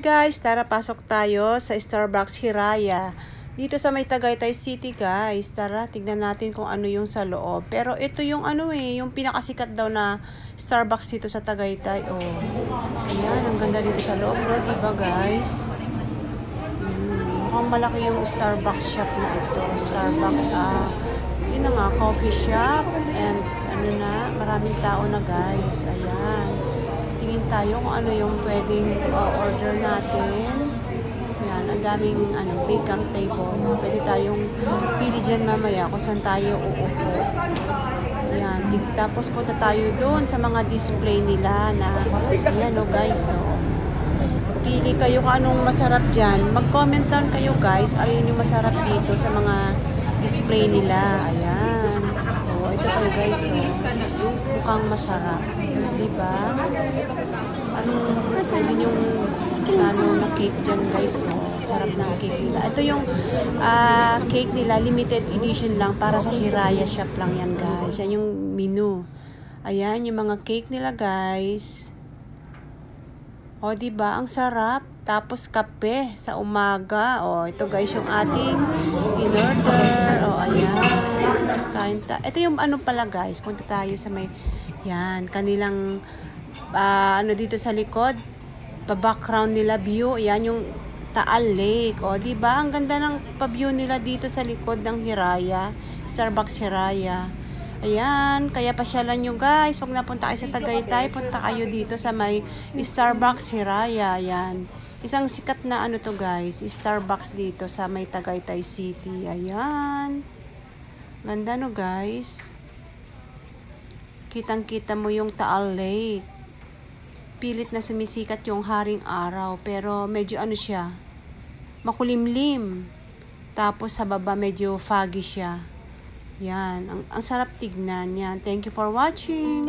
guys, tara pasok tayo sa Starbucks Hiraya. Dito sa may Tagaytay City guys. Tara, tignan natin kung ano yung sa loob. Pero ito yung yung pinakasikat daw na Starbucks dito sa Tagaytay. Oh. Ayan, ang ganda dito sa loob, bro. Diba guys? Mukhang malaki yung Starbucks shop na ito. Starbucks, yun na nga, coffee shop. And maraming tao na guys. Ayan. Tingin tayo kung ano yung pwedeng order natin. Yan, ang daming vacant table. Pwede tayong pili dyan mamaya kung saan tayo uupo. Yan, tapos punta tayo doon sa mga display nila na, ayan o guys, so. Pili kayo kung anong masarap dyan. Mag-comment down kayo guys, alin yung masarap dito sa mga display nila. Ayan. O, ito kayo guys, so. Mukhang masarap. Diba? Anong pwede yung na cake dyan guys, so sarap na cake nila. Ito yung cake nila, limited edition lang para sa Hiraya shop lang yan guys. Yan yung menu. Ayan yung mga cake nila guys. O diba, ang sarap. Tapos kape sa umaga. O ito guys yung ating in-order. O ayan, kain ta. Ito yung pala guys, punta tayo sa may yan, kanilang dito sa likod, pa-background nila view, yan yung Taal Lake. O, diba? Ang ganda ng pa-view nila dito sa likod ng Hiraya, Starbucks Hiraya. Ayan, kaya pasyalan nyo guys, pag napunta kayo sa Tagaytay, punta kayo dito sa may Starbucks Hiraya. Ayan. Isang sikat na to guys, Starbucks dito sa may Tagaytay City. Ayan. Ganda no guys. Kitang-kita mo yung Taal Lake. Pilit na sumisikat yung haring araw, pero medyo siya, makulimlim. Tapos sa baba medyo foggy siya. Yan, ang sarap tignan yan. Thank you for watching.